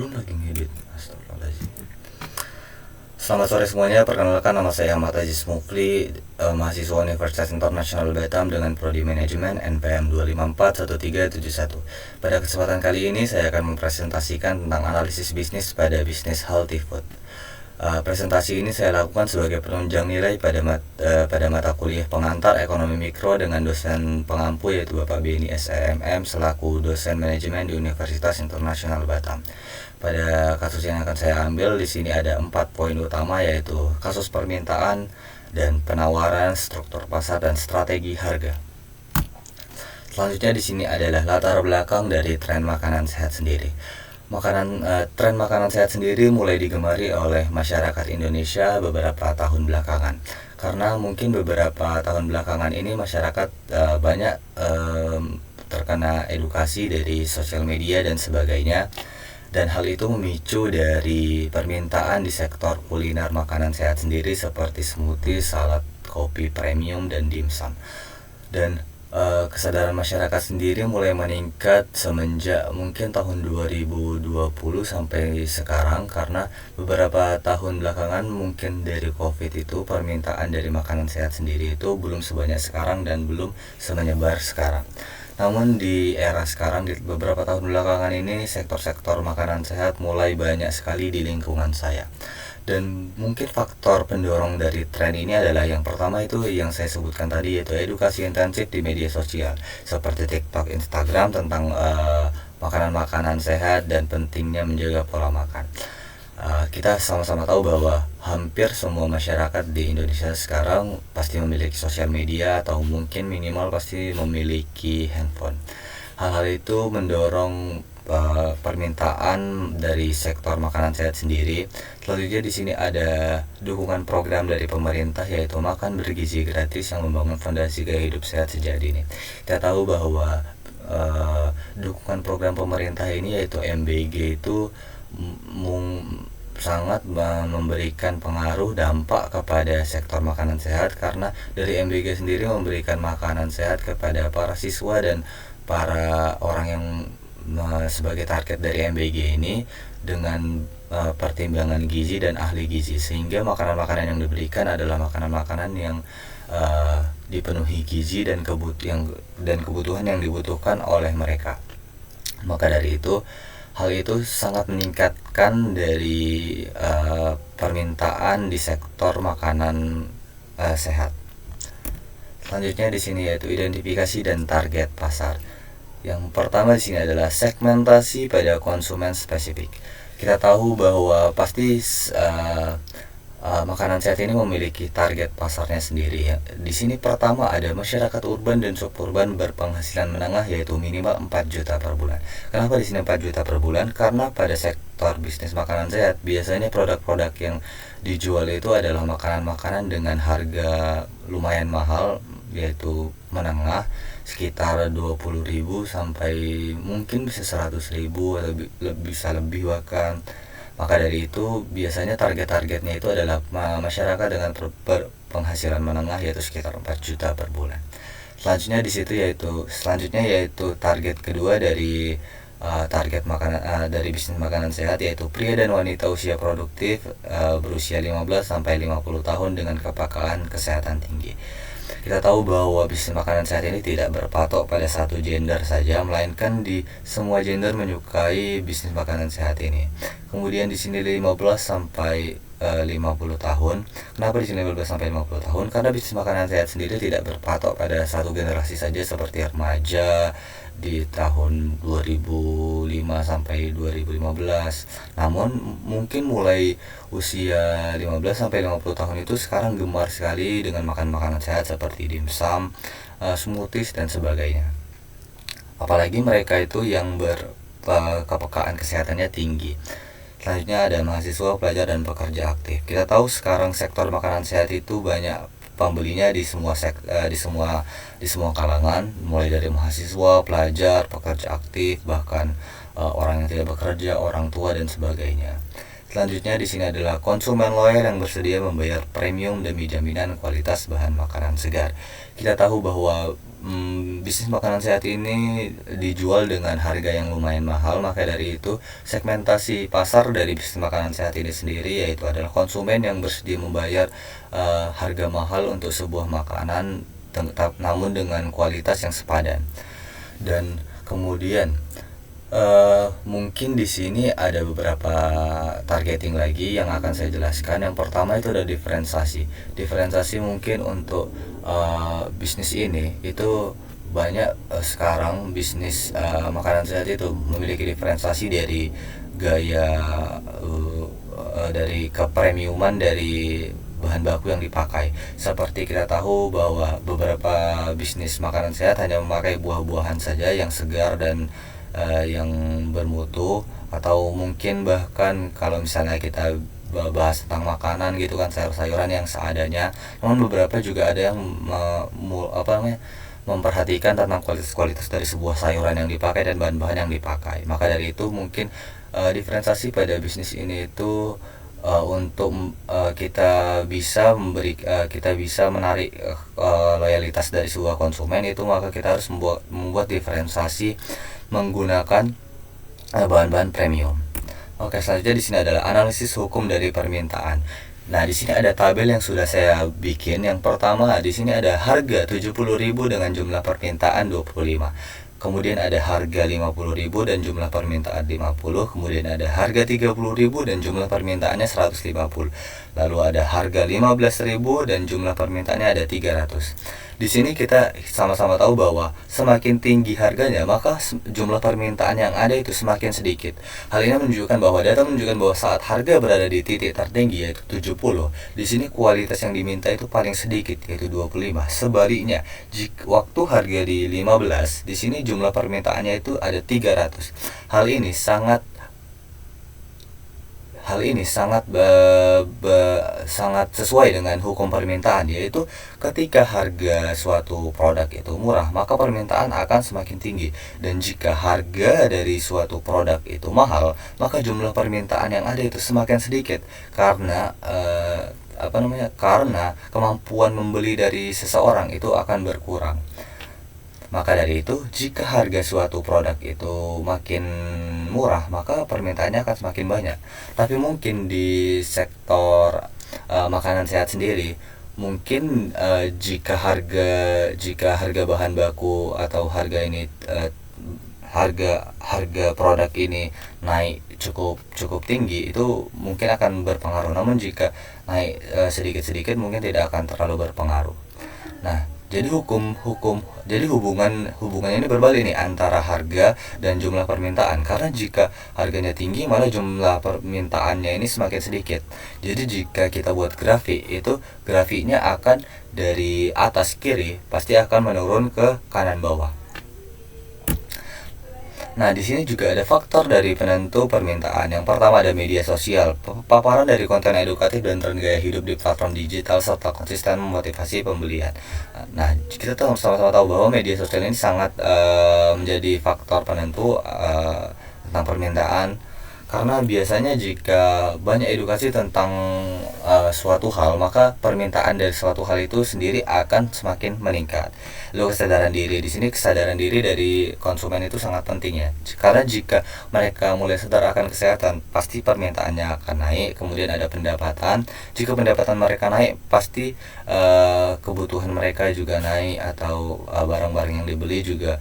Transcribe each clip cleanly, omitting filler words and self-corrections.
Belum lagi ngedit. Astagfirullahaladzim. Selamat sore semuanya, perkenalkan nama saya Ahmad Aziz Mufli, mahasiswa Universitas Internasional Batam dengan Prodi Manajemen NPM 2541371. Pada kesempatan kali ini saya akan mempresentasikan tentang analisis bisnis pada bisnis healthy food. Presentasi ini saya lakukan sebagai penunjang nilai pada mata kuliah pengantar ekonomi mikro dengan dosen pengampu yaitu Bapak Beni SEMM selaku dosen manajemen di Universitas Internasional Batam. Pada kasus yang akan saya ambil di sini ada 4 poin utama yaitu kasus permintaan dan penawaran, struktur pasar dan strategi harga. Selanjutnya di sini adalah latar belakang dari tren makanan sehat sendiri. Tren makanan sehat sendiri mulai digemari oleh masyarakat Indonesia beberapa tahun belakangan. Karena mungkin beberapa tahun belakangan ini masyarakat banyak terkena edukasi dari sosial media dan sebagainya. Dan hal itu memicu dari permintaan di sektor kuliner makanan sehat sendiri seperti smoothie, salad, kopi premium, dan dimsum. Dan kesadaran masyarakat sendiri mulai meningkat semenjak mungkin tahun 2020 sampai sekarang, karena beberapa tahun belakangan mungkin dari COVID itu permintaan dari makanan sehat sendiri itu belum sebanyak sekarang dan belum semenyebar sekarang. Namun di era sekarang, di beberapa tahun belakangan ini, sektor-sektor makanan sehat mulai banyak sekali di lingkungan saya. Dan mungkin faktor pendorong dari tren ini adalah yang pertama itu yang saya sebutkan tadi, yaitu edukasi intensif di media sosial seperti TikTok, Instagram tentang makanan-makanan sehat dan pentingnya menjaga pola makan. Kita sama-sama tahu bahwa hampir semua masyarakat di Indonesia sekarang pasti memiliki sosial media atau mungkin minimal pasti memiliki handphone. Hal-hal itu mendorong permintaan dari sektor makanan sehat sendiri. Selanjutnya di sini ada dukungan program dari pemerintah yaitu makan bergizi gratis yang membangun fondasi gaya hidup sehat sejak dini. Kita tahu bahwa dukungan program pemerintah ini yaitu MBG itu sangat memberikan pengaruh dampak kepada sektor makanan sehat, karena dari MBG sendiri memberikan makanan sehat kepada para siswa dan para orang yang sebagai target dari MBG ini dengan pertimbangan gizi dan ahli gizi, sehingga makanan-makanan yang diberikan adalah makanan-makanan yang dipenuhi gizi dan kebutuhan yang dibutuhkan oleh mereka. Maka dari itu, hal itu sangat meningkatkan dari permintaan di sektor makanan sehat. Selanjutnya di sini yaitu identifikasi dan target pasar. Yang pertama di sini adalah segmentasi pada konsumen spesifik. Kita tahu bahwa pasti makanan sehat ini memiliki target pasarnya sendiri. Di sini pertama ada masyarakat urban dan suburban berpenghasilan menengah yaitu minimal 4 juta per bulan. Kenapa di sini 4 juta per bulan? Karena pada sektor bisnis makanan sehat biasanya produk-produk yang dijual itu adalah makanan-makanan dengan harga lumayan mahal yaitu menengah, sekitar 20.000 sampai mungkin bisa 100.000 atau bisa lebih bahkan. Maka dari itu biasanya targetnya itu adalah masyarakat dengan penghasilan menengah yaitu sekitar 4 juta per bulan. Selanjutnya yaitu target kedua dari target makanan dari bisnis makanan sehat yaitu pria dan wanita usia produktif berusia 15 sampai 50 tahun dengan kepekaan kesehatan tinggi. Kita tahu bahwa bisnis makanan sehat ini tidak berpatok pada satu gender saja, melainkan di semua gender menyukai bisnis makanan sehat ini. Kemudian di sini 15 sampai 50 tahun. Kenapa di sini 15 sampai 50 tahun? Karena bisnis makanan sehat sendiri tidak berpatok pada satu generasi saja seperti remaja di tahun 2005 sampai 2015. Namun mungkin mulai usia 15 sampai 50 tahun itu sekarang gemar sekali dengan makan makanan sehat seperti dimsum, smoothies dan sebagainya. Apalagi mereka itu yang kepekaan kesehatannya tinggi. Selanjutnya ada mahasiswa, pelajar dan pekerja aktif. Kita tahu sekarang sektor makanan sehat itu banyak pembelinya di semua kalangan, mulai dari mahasiswa, pelajar, pekerja aktif, bahkan orang yang tidak bekerja, orang tua dan sebagainya. Selanjutnya di sini adalah konsumen loyal yang bersedia membayar premium demi jaminan kualitas bahan makanan segar. Kita tahu bahwa bisnis makanan sehat ini dijual dengan harga yang lumayan mahal. Maka dari itu segmentasi pasar dari bisnis makanan sehat ini sendiri yaitu adalah konsumen yang bersedia membayar harga mahal untuk sebuah makanan namun dengan kualitas yang sepadan. Dan kemudian mungkin di sini ada beberapa targeting lagi yang akan saya jelaskan. Yang pertama itu ada diferensiasi. Diferensiasi mungkin untuk bisnis ini itu banyak sekarang bisnis makanan sehat itu memiliki diferensiasi dari gaya dari kepremiuman dari bahan baku yang dipakai. Seperti kita tahu bahwa beberapa bisnis makanan sehat hanya memakai buah-buahan saja yang segar dan yang bermutu, atau mungkin bahkan kalau misalnya kita bahas tentang makanan gitu kan, sayur-sayuran yang seadanya. Namun beberapa juga ada yang memperhatikan tentang kualitas dari sebuah sayuran yang dipakai dan bahan-bahan yang dipakai. Maka dari itu mungkin diferensiasi pada bisnis ini itu untuk kita bisa menarik loyalitas dari sebuah konsumen itu, maka kita harus membuat diferensiasi menggunakan bahan-bahan premium. Oke, selanjutnya di sini adalah analisis hukum dari permintaan. Nah, di sini ada tabel yang sudah saya bikin. Yang pertama, di sini ada harga 70.000 dengan jumlah permintaan 25. Kemudian ada harga 50.000 dan jumlah permintaan 50. Kemudian ada harga 30.000 dan jumlah permintaannya 150. Lalu ada harga 15.000 dan jumlah permintaannya ada 300. Di sini kita sama-sama tahu bahwa semakin tinggi harganya, maka jumlah permintaan yang ada itu semakin sedikit. Hal ini menunjukkan bahwa data menunjukkan bahwa saat harga berada di titik tertinggi yaitu 70, di sini kualitas yang diminta itu paling sedikit yaitu 25. Sebaliknya, jika waktu harga di 15, di sini jumlah permintaannya itu ada 300. Hal ini sangat sangat sesuai dengan hukum permintaan, yaitu ketika harga suatu produk itu murah, maka permintaan akan semakin tinggi, dan jika harga dari suatu produk itu mahal, maka jumlah permintaan yang ada itu semakin sedikit karena karena kemampuan membeli dari seseorang itu akan berkurang. Maka dari itu, jika harga suatu produk itu makin murah, maka permintaannya akan semakin banyak. Tapi mungkin di sektor makanan sehat sendiri, mungkin jika harga bahan baku atau harga produk ini naik cukup tinggi, itu mungkin akan berpengaruh. Namun jika naik sedikit-sedikit mungkin tidak akan terlalu berpengaruh. Nah, jadi hubungan ini berbalik nih antara harga dan jumlah permintaan. Karena jika harganya tinggi, malah jumlah permintaannya ini semakin sedikit. Jadi jika kita buat grafik, itu grafiknya akan dari atas kiri pasti akan menurun ke kanan bawah. Nah, di sini juga ada faktor dari penentu permintaan. Yang pertama ada media sosial, paparan dari konten edukatif dan tren gaya hidup di platform digital serta konsisten memotivasi pembelian. Nah, kita sama-sama tahu bahwa media sosial ini sangat menjadi faktor penentu tentang permintaan. Karena biasanya jika banyak edukasi tentang suatu hal, maka permintaan dari suatu hal itu sendiri akan semakin meningkat. Lalu kesadaran diri, di sini kesadaran diri dari konsumen itu sangat penting ya. Karena jika mereka mulai sadar akan kesehatan, pasti permintaannya akan naik. Kemudian ada pendapatan. Jika pendapatan mereka naik, pasti kebutuhan mereka juga naik, atau barang-barang yang dibeli juga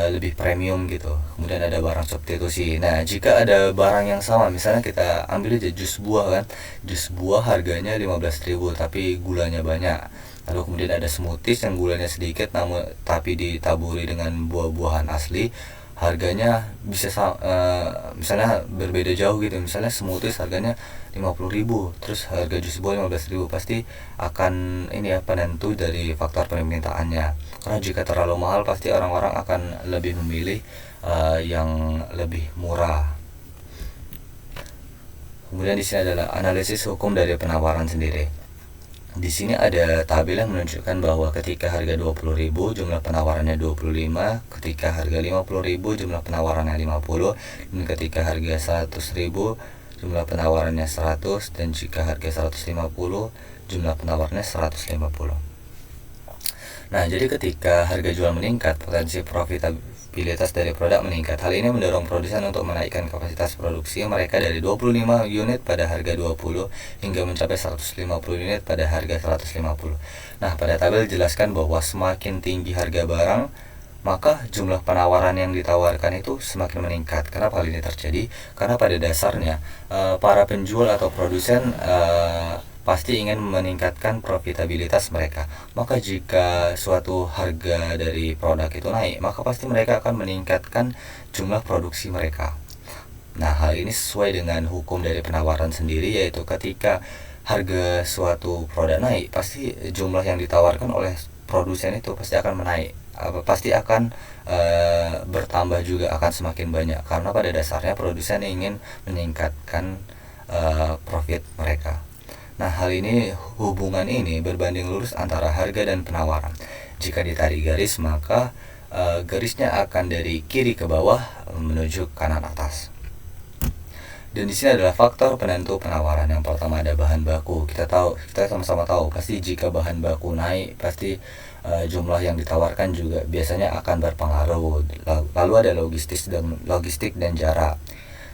lebih premium gitu. Kemudian ada barang substitusi. Nah, jika ada barang yang sama, misalnya kita ambil aja jus buah kan, jus buah harganya 15.000 tapi gulanya banyak. Lalu kemudian ada smoothies yang gulanya sedikit namun tapi ditaburi dengan buah-buahan asli, harganya bisa misalnya berbeda jauh gitu. Misalnya smoothies harganya 50.000, terus harga jus buah 15.000, pasti akan penentu dari faktor permintaannya. Karena jika terlalu mahal, pasti orang-orang akan lebih memilih yang lebih murah. Kemudian di sini adalah analisis hukum dari penawaran sendiri. Di sini ada tabel yang menunjukkan bahwa ketika harga 20.000 jumlah penawarannya 25, ketika harga 50.000 jumlah penawarannya 50, dan ketika harga 100.000 jumlah penawarannya 100, dan jika harga 150 jumlah penawarannya 150. Nah, jadi ketika harga jual meningkat, potensi profitabilitas dari produk meningkat. Hal ini mendorong produsen untuk menaikkan kapasitas produksi mereka dari 25 unit pada harga 20 hingga mencapai 150 unit pada harga 150. Nah, pada tabel dijelaskan bahwa semakin tinggi harga barang, maka jumlah penawaran yang ditawarkan itu semakin meningkat. Kenapa hal ini terjadi? Karena pada dasarnya para penjual atau produsen pasti ingin meningkatkan profitabilitas mereka. Maka jika suatu harga dari produk itu naik, maka pasti mereka akan meningkatkan jumlah produksi mereka. Nah, hal ini sesuai dengan hukum dari penawaran sendiri, yaitu ketika harga suatu produk naik, pasti jumlah yang ditawarkan oleh produsen itu pasti akan menaik, pasti akan bertambah juga, akan semakin banyak, karena pada dasarnya produsen ingin meningkatkan profit mereka. Nah, hal ini, hubungan ini berbanding lurus antara harga dan penawaran. Jika ditarik garis, maka garisnya akan dari kiri ke bawah menuju kanan atas. Dan di sini adalah faktor penentu penawaran. Yang pertama ada bahan baku. Kita sama-sama tahu pasti jika bahan baku naik, pasti jumlah yang ditawarkan juga biasanya akan berpengaruh. Lalu ada logistik dan jarak.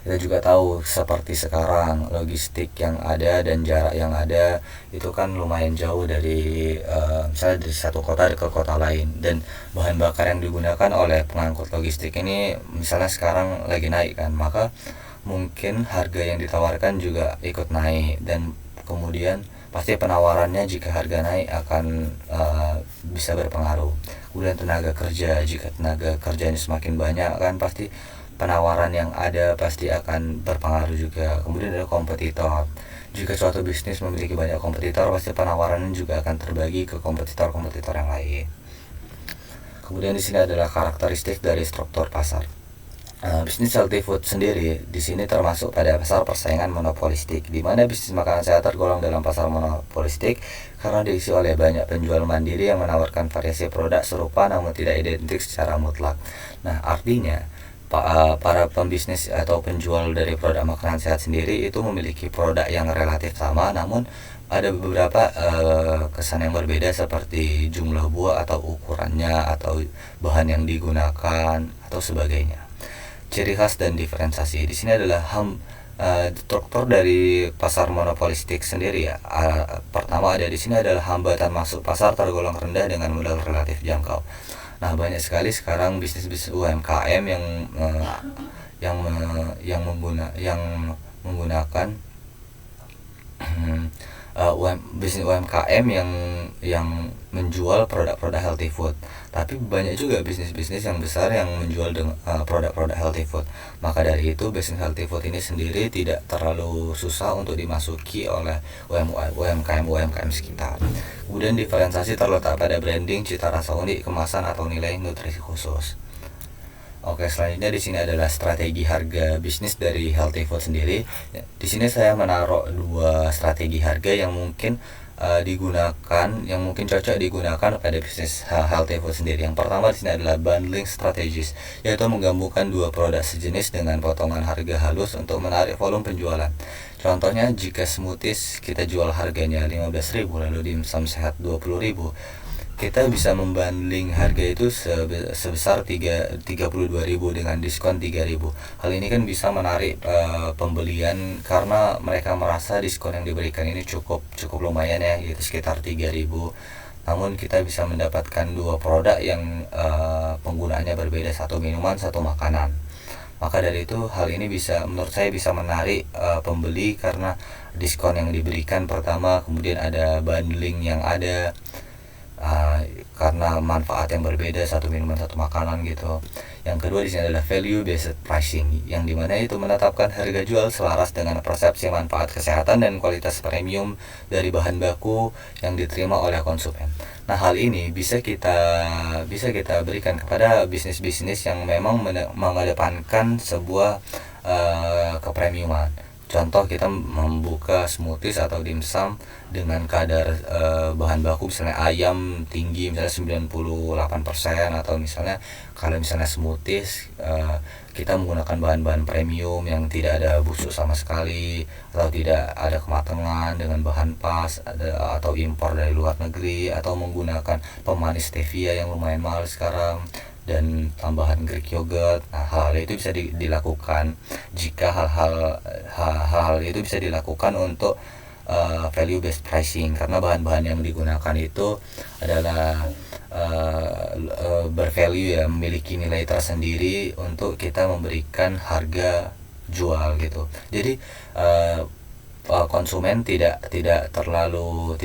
Kita juga tahu seperti sekarang logistik yang ada dan jarak yang ada itu kan lumayan jauh dari misalnya dari satu kota ke kota lain, dan bahan bakar yang digunakan oleh pengangkut logistik ini misalnya sekarang lagi naik kan, maka mungkin harga yang ditawarkan juga ikut naik, dan kemudian pasti penawarannya jika harga naik akan bisa berpengaruh. Kemudian tenaga kerja, jika tenaga kerjanya semakin banyak kan pasti penawaran yang ada pasti akan berpengaruh juga. Kemudian ada kompetitor. Jika suatu bisnis memiliki banyak kompetitor, pasti penawarannya juga akan terbagi ke kompetitor-kompetitor yang lain. Kemudian di sini adalah karakteristik dari struktur pasar. Bisnis healthy food sendiri di sini termasuk pada pasar persaingan monopolistik, di mana bisnis makanan sehat tergolong dalam pasar monopolistik karena diisi oleh banyak penjual mandiri yang menawarkan variasi produk serupa namun tidak identik secara mutlak. Nah, artinya para pembisnis atau penjual dari produk makanan sehat sendiri itu memiliki produk yang relatif sama, namun ada beberapa kesan yang berbeda seperti jumlah buah atau ukurannya atau bahan yang digunakan atau sebagainya. Ciri khas dan diferensiasi di sini adalah struktur dari pasar monopolistik sendiri ya. Pertama ada di sini adalah hambatan masuk pasar tergolong rendah dengan modal relatif jangkau. Nah, banyak sekali sekarang bisnis-bisnis UMKM yang menggunakan bisnis UMKM yang menjual produk-produk healthy food. Tapi banyak juga bisnis-bisnis yang besar yang menjual produk-produk healthy food. Maka dari itu bisnis healthy food ini sendiri tidak terlalu susah untuk dimasuki oleh UMKM sekitar. Kemudian diferensiasi terletak pada branding, cita rasa unik, kemasan atau nilai nutrisi khusus. Oke, selanjutnya di sini adalah strategi harga bisnis dari healthy food sendiri. Di sini saya menaruh dua strategi harga yang mungkin yang mungkin cocok digunakan pada bisnis healthy food sendiri. Yang pertama di sini adalah bundling strategis, yaitu menggabungkan dua produk sejenis dengan potongan harga halus untuk menarik volume penjualan. Contohnya jika smoothies kita jual harganya 15.000 lalu dimsum sehat 20.000, kita bisa membanding harga itu sebesar 32.000 dengan diskon 3.000. Hal ini kan bisa menarik pembelian karena mereka merasa diskon yang diberikan ini cukup lumayan ya, yaitu sekitar 3.000. Namun kita bisa mendapatkan dua produk yang penggunaannya berbeda, satu minuman, satu makanan. Maka dari itu hal ini menurut saya bisa menarik pembeli karena diskon yang diberikan pertama, kemudian ada bundling yang ada karena manfaat yang berbeda, satu minuman satu makanan gitu. Yang kedua di sini adalah value based pricing, yang dimana itu menetapkan harga jual selaras dengan persepsi manfaat kesehatan dan kualitas premium dari bahan baku yang diterima oleh konsumen. Nah, hal ini bisa kita berikan kepada bisnis-bisnis yang memang mengedepankan sebuah kepremiuman. Contoh, kita membuka smoothies atau dimsum dengan kadar bahan baku misalnya ayam tinggi misalnya 98%, atau misalnya kalau misalnya smoothies kita menggunakan bahan-bahan premium yang tidak ada busuk sama sekali, atau tidak ada kematangan dengan bahan pas, atau impor dari luar negeri, atau menggunakan pemanis stevia yang lumayan mahal sekarang, dan tambahan Greek yogurt. Nah, hal-hal itu bisa dilakukan jika hal-hal itu bisa dilakukan untuk value based pricing, karena bahan-bahan yang digunakan itu adalah bervalue ya, memiliki nilai tersendiri untuk kita memberikan harga jual gitu. Jadi konsumen tidak terlalu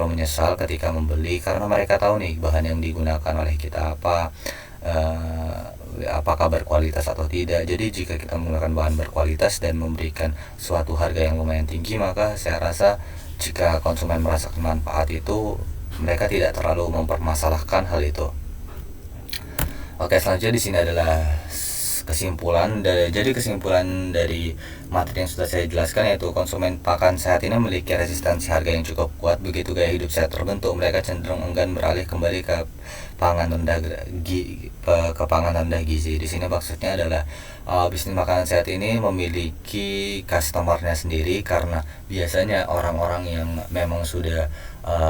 menyesal ketika membeli, karena mereka tahu nih bahan yang digunakan oleh kita apakah berkualitas atau tidak. Jadi jika kita menggunakan bahan berkualitas dan memberikan suatu harga yang lumayan tinggi, maka saya rasa jika konsumen merasakan manfaat itu, mereka tidak terlalu mempermasalahkan hal itu. Oke, selanjutnya di sini adalah kesimpulan dari materi yang sudah saya jelaskan, yaitu konsumen pakan sehat ini memiliki resistensi harga yang cukup kuat. Begitu gaya hidup sehat terbentuk, mereka cenderung enggan beralih kembali ke pangan rendah gizi. Di sini maksudnya adalah bisnis makanan sehat ini memiliki customernya sendiri, karena biasanya orang-orang yang memang sudah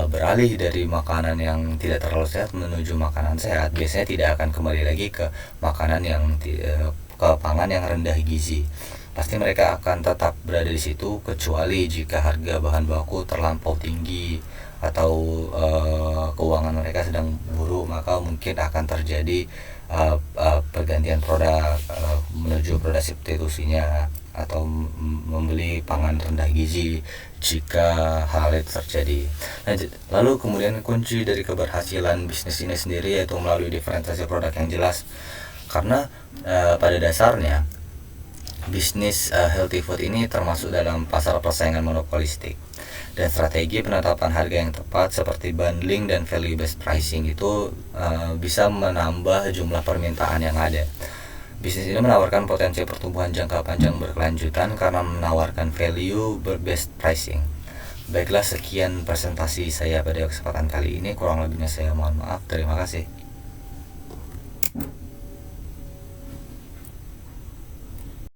beralih dari makanan yang tidak terlalu sehat menuju makanan sehat biasanya tidak akan kembali lagi ke makanan yang ke pangan yang rendah gizi. Pasti mereka akan tetap berada di situ, kecuali jika harga bahan baku terlampau tinggi atau keuangan mereka sedang buruk, maka mungkin akan terjadi pergantian produk menuju produk substitusinya, atau membeli pangan rendah gizi jika hal itu terjadi. Nah, lalu kemudian kunci dari keberhasilan bisnis ini sendiri yaitu melalui diferensiasi produk yang jelas, karena pada dasarnya bisnis healthy food ini termasuk dalam pasar persaingan monopolistik, dan strategi penetapan harga yang tepat seperti bundling dan value based pricing itu bisa menambah jumlah permintaan yang ada. Bisnis ini menawarkan potensi pertumbuhan jangka panjang berkelanjutan karena menawarkan value based pricing. Baiklah, sekian presentasi saya pada kesempatan kali ini, kurang lebihnya saya mohon maaf. Terima kasih.